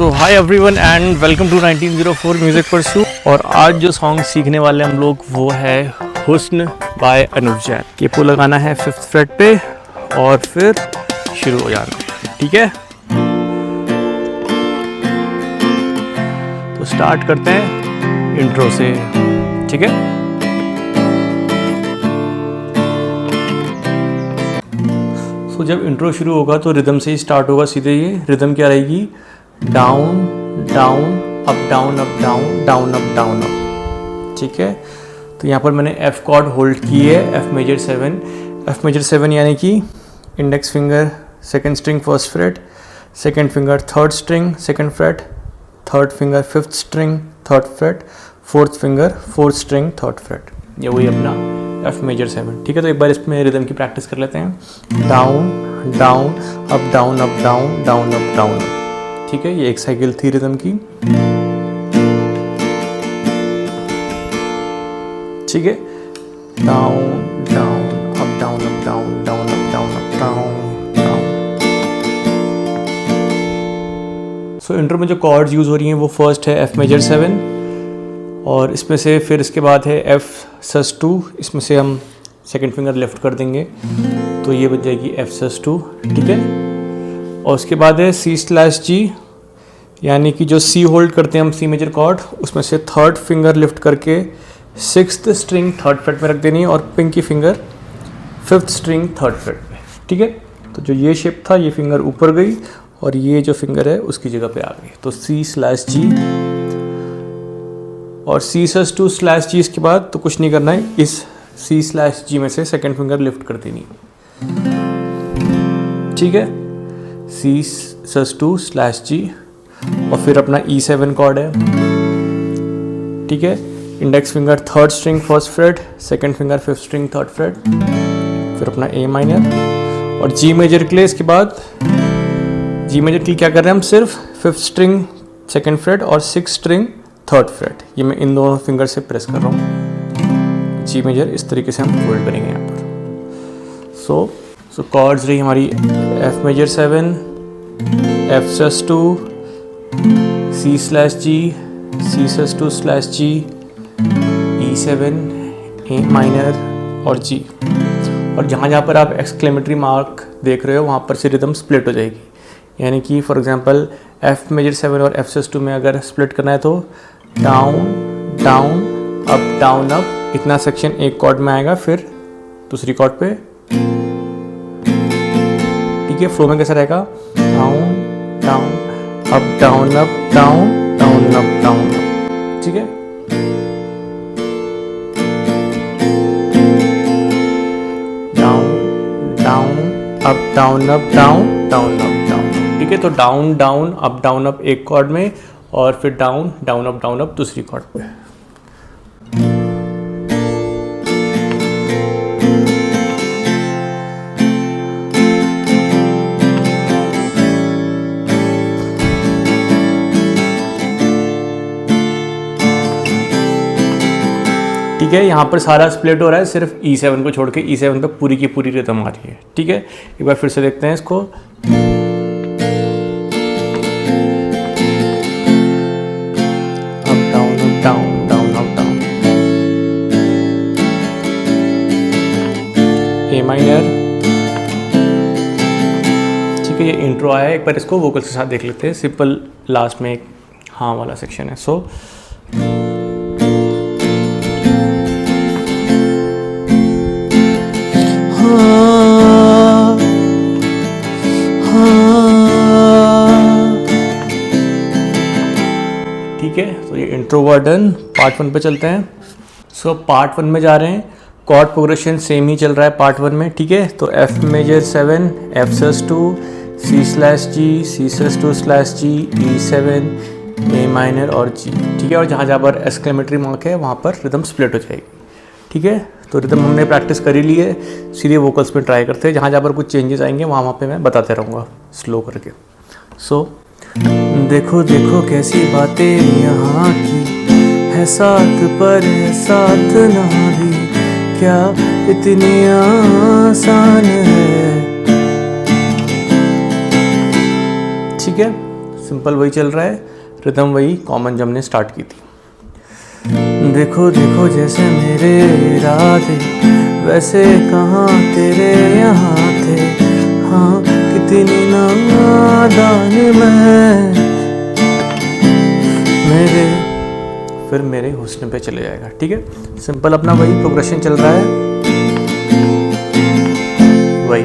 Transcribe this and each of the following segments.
So hi everyone and welcome to 1904 music pursue. और आज जो सॉन्ग सीखने वाले हम लोग वो है हुस्न बाय अनुव जैन। केपो लगाना है 5th फ्रेट पे और फिर शुरू हो जाना है, ठीक है। तो स्टार्ट करते हैं इंट्रो से, ठीक है। तो जब इंट्रो शुरू होगा तो रिदम से ही स्टार्ट होगा सीधे। ये रिदम क्या रहेगी? Down down up down up down down up down up, ठीक है। तो यहाँ पर मैंने F कॉर्ड होल्ड की है, F मेजर 7। F मेजर 7 यानी कि index finger second string first freight, second finger third string second freight, third finger fifth string third freight, fourth finger fourth string third freight. ये वही अपना F major 7, ठीक है। तो एक बार इसमें रिदम की प्रैक्टिस कर लेते हैं। Down down up down up down down up down, ठीक है। ये एक साइकिल थी रिदम की, ठीक है। Down down up down up down down up down up down down. So intro में जो कॉर्ड्स यूज हो रही हैं वो फर्स्ट है F मेजर 7 और इसमें से फिर इसके बाद है F sus 2। इसमें से हम सेकंड फिंगर लेफ्ट कर देंगे तो ये बन जाएगी F sus 2, ठीक है। और उसके बाद है C/G, यानी कि जो C होल्ड करते हैं हम C मेजर कॉर्ड, उसमें से थर्ड फिंगर लिफ्ट करके 6th स्ट्रिंग थर्ड फ्रेट में रख देनी है और pinky finger 5th string third fret पे, ठीक है। तो जो ये शेप था ये फिंगर ऊपर गई और ये जो फिंगर है उसकी जगह पे आ गई। तो C/G और C sus 2/G। इसके बाद तो कुछ नहीं करना है, इस C/G में से सेकंड फिंगर लिफ्ट कर देनी, ठीक है। C sus 2/G और फिर अपना E7 कॉर्ड है, ठीक है। Index finger third string first freight, second finger fifth string third freight, फिर अपना A माइनर और G मेजर के लिए इसके बाद G मेजर के लिए क्या कर रहे हैं हम? सिर्फ फिफ्थ स्ट्रिंग सेकंड फ्रेट और सिक्स स्ट्रिंग थर्ड फ्रेट। ये मैं इन दोनों फिंगर से प्रेस कर रहा हूँ। G मेजर इस तरीके से हम होल्ड करेंगे यहाँ पर। सो कॉर्ड्स रही हमारी F major 7, F sus 2, C/G, C sus 2/G, E7, A minor और G। और जहाँ पर आप एक्सक्लेमेटरी मार्क देख रहे हो वहाँ पर से रिदम स्प्लिट हो जाएगी। यानी कि फॉर एग्जांपल F मेजर 7 और F sus 2 में अगर स्प्लिट करना है तो डाउन डाउन अप इतना सेक्शन एक कॉर्ड में आएगा, फिर दूसरी कॉर्ड पे, ठीक है। फ्लो में कैसा रहेगा? Down down up down up down down up down, ठीक है। Down down up down up down down up down, ठीक है। तो डाउन डाउन अप एक कॉर्ड में और फिर डाउन डाउन अप दूसरी कॉर्ड पे। ठीक है, यहाँ पर सारा स्प्लिट हो रहा है, सिर्फ E7 को छोड़ के। E7 पे पूरी की पूरी रिदम आ रही है, ठीक है। एक बार फिर से देखते हैं इसको। Up down down up down, A minor, ठीक है। ये इंट्रो आया है, एक बार इसको वोकल्स के साथ देख लेते हैं। सिंपल लास्ट में एक हाँ वाला सेक्शन है। सो ठीक है, तो ये इंट्रो हुआ डन। पार्ट 1 पे चलते हैं। सो पार्ट 1 में जा रहे हैं। कॉर्ड प्रोग्रेशन सेम ही चल रहा है पार्ट 1 में, ठीक है। तो F major 7, F sus 2, C/G, C sus 2/G, E7, A minor और G, ठीक है। और जहाँ पर एक्सक्लेमेटरी मार्क है वहाँ पर रिदम स्प्लिट हो जाएगी, ठीक है। तो रिदम हमने प्रैक्टिस करी ली है, सीधे वोकल्स में ट्राई करते हैं। जहाँ पर कुछ चेंजेस आएंगे वहाँ पे मैं बताते रहूँगा स्लो करके। सो देखो देखो कैसी बातें यहाँ की है, साथ पर है साथ ना भी, क्या इतनी आसान है, ठीक है। सिंपल वही चल रहा है, रिदम वही कॉमन जो हमने स्टार्ट की थी। देखो देखो जैसे मेरे इरादे वैसे कहाँ तेरे यहाँ थे, हाँ कितनी नादान मैं, मेरे फिर मेरे हुस्न पे चले जाएगा। ठीक है, सिंपल अपना वही प्रोग्रेशन चल रहा है, वही।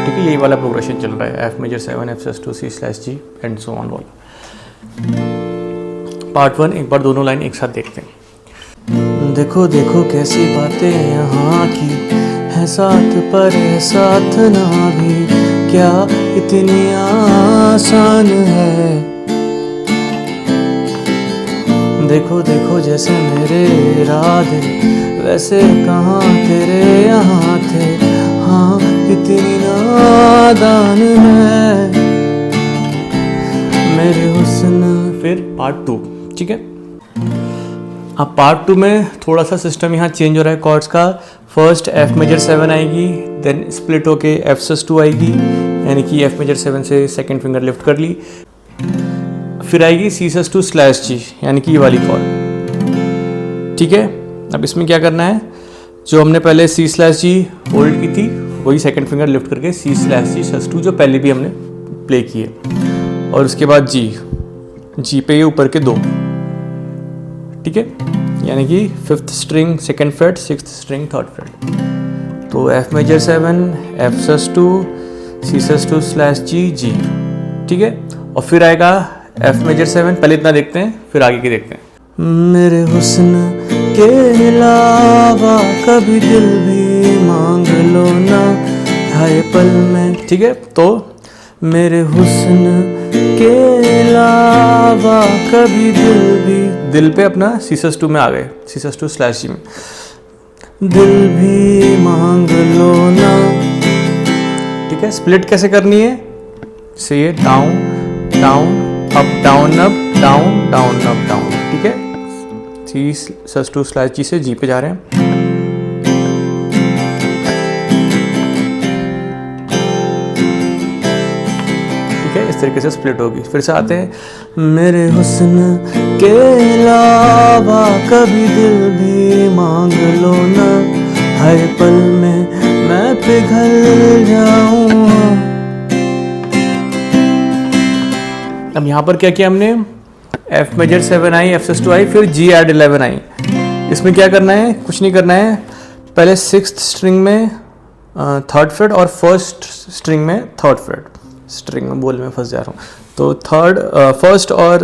ठीक है, यही वाला प्रोग्रेशन चल रहा है, F major 7 F+2 C/G and so on वाला। पार्ट 1 एक बार दोनों लाइन एक साथ देखते हैं। देखो देखो कैसी बातें यहाँ की है, साथ पर है साथ ना भी, क्या इतनी आसान है। देखो देखो जैसे मेरे इरादे वैसे कहाँ तेरे यहाँ थे, हाँ कितनी नादान है मेरे हुस्न। फिर पार्ट 2। ठीक है, अब पार्ट 2 में थोड़ा सा सिस्टम यहाँ चेंज हो रहा है कॉर्ड्स का। फर्स्ट एफ मेजर 7 आएगी, देन स्प्लिट होके F+2 आएगी, यानी कि एफ मेजर 7 से सेकंड फिंगर लिफ्ट कर ली, फिर आएगी C/2/G, यानी कि ये वाली कॉर्ड। ठीक है, अब इसमें क्या करना है, जो हमने पहले C/G होल्ड की थी वही सेकंड फिंगर लिफ्ट करके C/G/2 जो पहले भी हमने प्ले की है, और उसके बाद G पे ये ऊपर के 2। ठीक है, यानी कि 5th string 2nd freight, 6th string 3rd freight. तो F major 7 F+2 C/2/G G। ठीक है, और फिर आएगा एफ मेजर 7, पहले इतना देखते हैं फिर आगे की देखते हैं। मेरे हुस्न के अलावा कभी दिल भी मांग लो ना, हाय पल में। ठीक है, तो मेरे हुस्न के अलावा कभी दिल पे अपना C/2 में आ गए, C/2/G में, दिल भी मांग लो ना। ठीक है, स्प्लिट कैसे करनी है, से ये down down up down up down down up down. ठीक है, C/2/G से G पे जा रहे हैं। इस तरीके से स्प्लिट होगी। फिर से आते हैं। मेरे हुस्न के अलावा कभी दिल भी मांग लो ना, हर पल में मैं पिघल जाऊं। अब यहाँ पर क्या किया हमने, एफ मेजर 7 आई, F+2 आई, फिर G ऐड 11 आई। इसमें क्या करना है, कुछ नहीं करना है, पहले 6th स्ट्रिंग में 3rd फ्रेट और 1st स्ट्रिंग में 3rd फ्रेट, स्ट्रिंग में बोल में फंस जा रहा हूँ, तो फर्स्ट और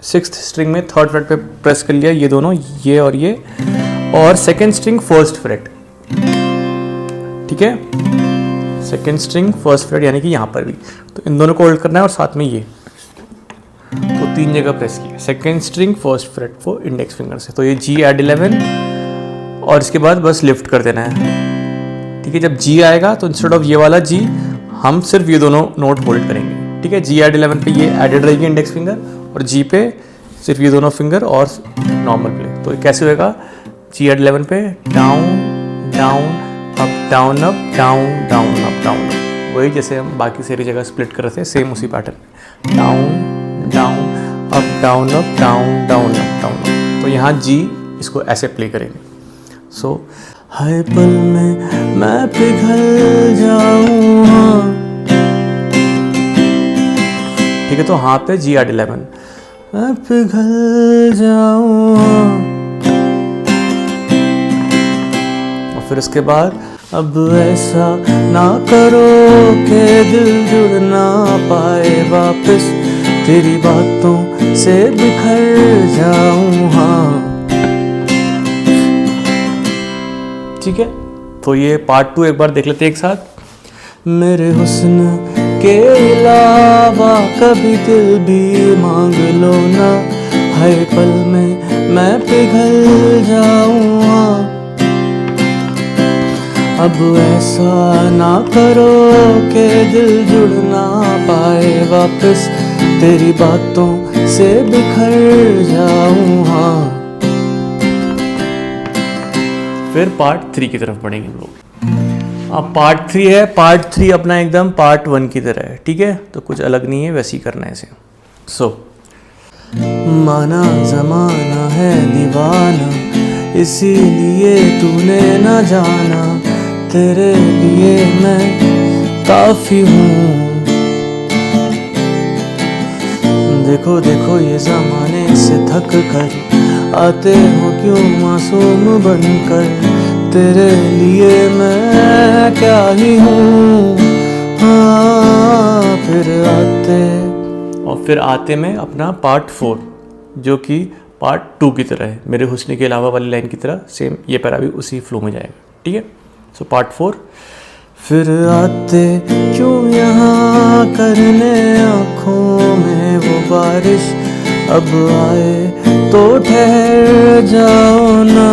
6th स्ट्रिंग में 3rd फ्रेट पे प्रेस कर लिया, ये दोनों, ये और 2nd स्ट्रिंग 1st फ्रेट। ठीक है, 2nd स्ट्रिंग 1st फ्रेट, यानी कि यहाँ पर भी, तो इन दोनों को होल्ड करना है और साथ में ये, तो 3 जगह प्रेस किया, 2nd स्ट्रिंग 1st फ्रेट को इंडेक्स फिंगर से, तो ये G ऐड 11 और इसके बाद बस लिफ्ट कर देना है। ठीक है, जब G आएगा तो इंस्टेड ऑफ ये वाला G हम सिर्फ ये दोनों नोट होल्ड करेंगे। ठीक है, G ऐड 11 पे ये एडेड रहेगी इंडेक्स फिंगर, और G पे सिर्फ ये दोनों फिंगर और नॉर्मल प्ले। तो ये कैसे होएगा, G ऐड 11 पे down down up down up down down up down, वही जैसे हम बाकी सारी जगह स्प्लिट कर रहे थे, सेम उसी pattern, down down up down up down down up down. तो यहाँ G इसको ऐसे प्ले करेंगे। सो हर पल में मैं पिघल जाऊं। ठीक है, तो हाँ पे G ऐड 11, मैं पिघल जाऊं। और फिर उसके बाद अब ऐसा ना करो कि दिल जुड़ ना पाए वापस, तेरी बातों से बिखर जाऊं। हाँ, ठीक है, तो ये पार्ट 2 एक बार देख लेते हैं एक साथ। मेरे हुस्न के अलावा कभी दिल भी मांग लो ना, हर पल में मैं पिघल जाऊं। अब ऐसा ना करो कि दिल जुड़ ना पाए वापस, तेरी बातों से बिखर जाऊं। हाँ, फिर पार्ट 3 की तरफ बढ़ेंगे हम लोग। अब पार्ट 3 है, पार्ट 3 अपना एकदम पार्ट 1 की तरह है, ठीक है, तो कुछ अलग नहीं है, वैसे ही करना है इसे। माना ज़माना है दीवाना, इसीलिए तूने न जाना, तेरे लिए मैं काफ़ी हूँ। देखो देखो ये ज़माने से थक कर आते हो क्यों मासूम बनकर, तेरे लिए मैं क्या ही हूँ। हाँ फिर आते में अपना पार्ट 4 जो कि पार्ट 2 की तरह है, मेरे हुस्न के अलावा वाली लाइन की तरह सेम ये पैरा भी उसी फ्लो में जाएगा, ठीक है। सो पार्ट 4, फिर आते क्यों यहाँ करने आँखों में वो बारिश, अब आए तो ठहर जाओ ना,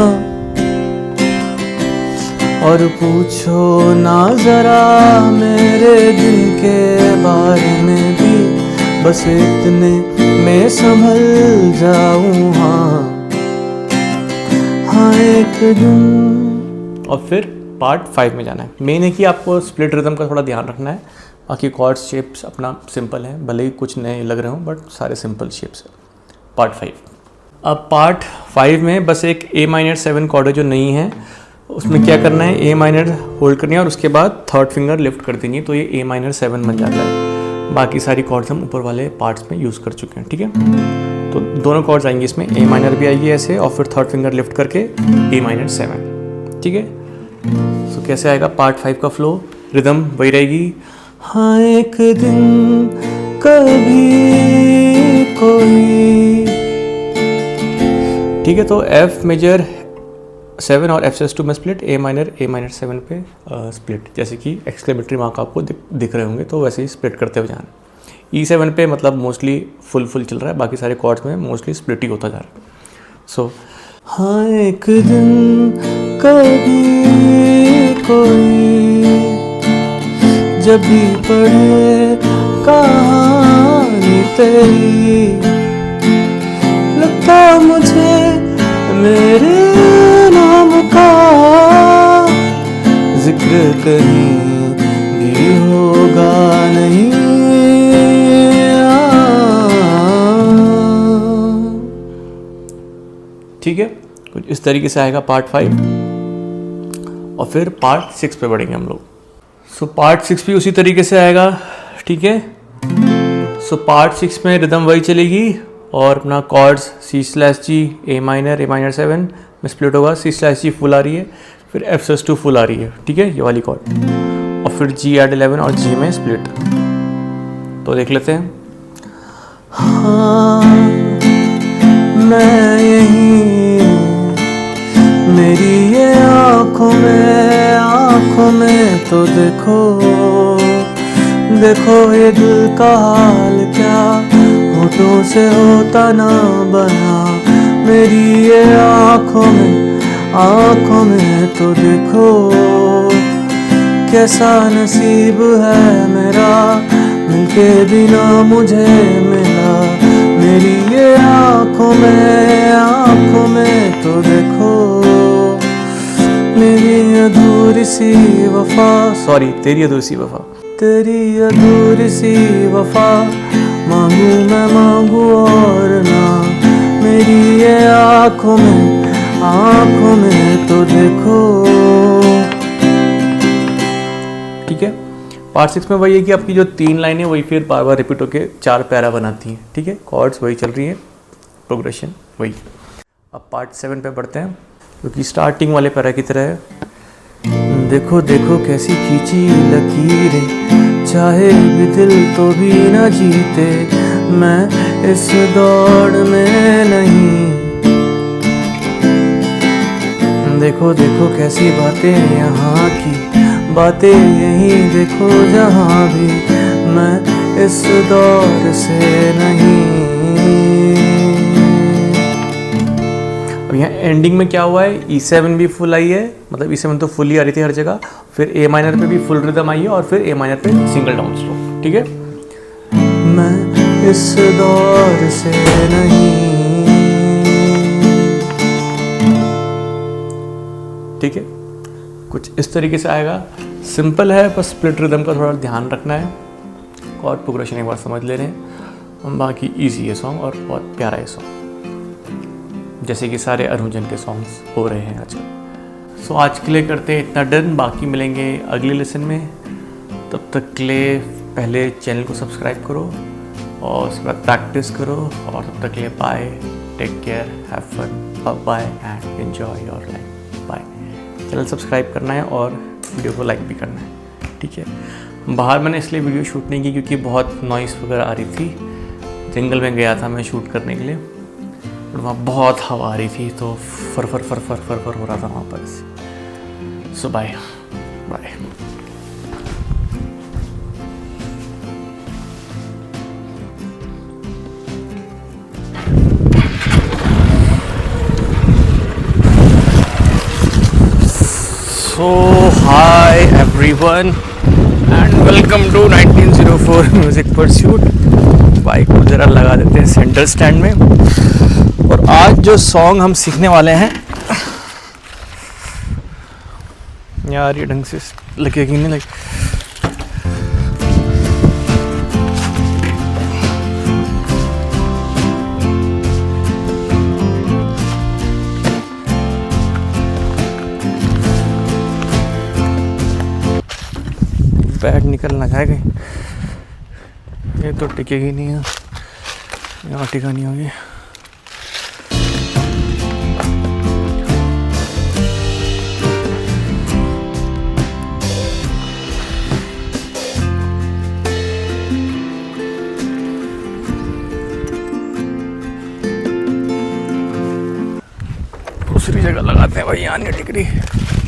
और पूछो ना ज़रा मेरे दिल के बारे में भी, बस इतने में संभल जाऊँ। हाँ एक दिन। और फिर पार्ट 5 में जाना है। मेन है कि आपको स्प्लिट रिदम का थोड़ा ध्यान रखना है, बाकी कॉर्ड शेप्स अपना सिंपल है, भले ही कुछ नए लग रहे हों बट सारे सिंपल शेप्स है। पार्ट 5। अब पार्ट 5 में बस एक A-7 कॉर्ड है जो नहीं है, उसमें क्या करना है, A- होल्ड करनी है और उसके बाद थर्ड फिंगर लिफ्ट कर देनी है, तो ये A-7 बन जाता है। बाकी सारी कॉर्ड्स हम ऊपर वाले पार्ट्स में यूज़ कर चुके हैं, ठीक है। तो दोनों कॉर्ड्स आएंगी इसमें, A- भी आएगी ऐसे और फिर थर्ड फिंगर लिफ्ट करके A-7, ठीक है। तो कैसे आएगा पार्ट 5 का फ्लो, रिदम वही रहेगी। हाँ एक दिन कभी कोई, ठीक है। तो F मेजर 7 और F2 में स्प्लिट, A-7 पे स्प्लिट, जैसे कि एक्सक्लेमेटरी मार्क आपको दिख रहे होंगे, तो वैसे ही स्प्लिट करते हुए जाना। E7 पे मतलब मोस्टली फुल चल रहा है, बाकी सारे कॉर्ड्स में मोस्टली स्प्लिट ही होता जा रहा है। सो हाँ एक दिन कभी कोई जब भी पढ़े कहानी तेरी, लगता मुझे मेरे नाम का जिक्र कहीं भी होगा नहीं। ठीक है, कुछ इस तरीके से आएगा पार्ट 5 और फिर पार्ट 6 पे बढ़ेंगे हम लोग। सो पार्ट 6 भी उसी तरीके से आएगा, ठीक है। सो पार्ट 6 में रिदम वही चलेगी और अपना कॉर्ड्स C/G, A-7 में स्प्लिट होगा, C/G फुल आ रही है, फिर F2 फुल आ रही है, ठीक है, ये वाली कॉर्ड, और फिर G811 और G में स्प्लिट। तो देख लेते हैं। हाँ मैं यही, मेरी ये आँखों में तो देखो देखो ये दिल का हाल क्या होठों से होता ना बना, मेरी ये आँखों में तो देखो कैसा नसीब है मेरा, मिलके बिना मुझे मिला, मेरी ये आँखों में तो देखो मेरी अधूरी सी वफा, सॉरी तेरी अधूरी सी वफा, तेरी अधूरी सी वफा मांगू और ना, मेरी ये आँखों में तो देखो। ठीक है, पार्ट 6 में वही है कि आपकी जो 3 लाइनें वही फिर बार बार रिपीट होकर 4 पैरा बनाती हैं, ठीक है, कॉर्ड्स वही चल रही है, प्रोग्रेशन वही। अब पार्ट 7 पे बढ़ते हैं, क्योंकि स्टार्टिंग वाले पैरा की तरह है। देखो देखो कैसी खींची लकीरें, चाहे भी दिल तो भी न जीते, मैं इस दौड़ में नहीं, देखो देखो कैसी बातें यहाँ की, बातें यहीं देखो जहाँ भी, मैं इस दौर से नहीं। अब यहाँ एंडिंग में क्या हुआ है, E7 भी फुल आई है, मतलब E7 तो फुल ही आ रही थी हर जगह, फिर A- पे भी फुल रिदम आई है और फिर A- पे सिंगल डाउन स्ट्रोक, ठीक है। मैं इस दौर से नहीं, ठीक है, कुछ इस तरीके से आएगा। सिंपल है, बस स्प्लिट रिदम का थोड़ा ध्यान रखना है। कॉर्ड प्रोग्रेशन एक बार समझ ले रहे हैं, बाकी इजी है सॉन्ग और बहुत प्यारा है सॉन्ग, जैसे कि सारे अरुण के सॉन्ग्स हो रहे हैं आजकल। सो आज के लिए करते हैं इतना डन, बाकी मिलेंगे अगले लेसन में। तब तक के लिए पहले चैनल को सब्सक्राइब करो और उसके बाद प्रैक्टिस करो, और तब तक के लिए bye, take care, have fun, bye and enjoy your life, bye. Channel subscribe करना है और वीडियो को लाइक भी करना है, ठीक है। बाहर मैंने इसलिए वीडियो शूट नहीं की क्योंकि बहुत नॉइस वगैरह आ रही थी। जंगल में गया था मैं शूट करने के लिए, और वहाँ बहुत हवा आ रही थी, तो फर फर फर फर फर फर हो रहा था वहाँ पर। So bye bye. So hi everyone and welcome to 1904 Music Pursuit। Bike को ज़रा लगा देते हैं सेंटर स्टैंड में। और आज जो सॉन्ग हम सीखने वाले हैं यार, ये ढंग से लगेगी नहीं लगे। बैट निकलना जाएगा, ये तो टिकेगी नहीं है, यहाँ टिका नहीं होगी। दूसरी जगह लगाते हैं भाई, यहाँ नहीं टिक रही।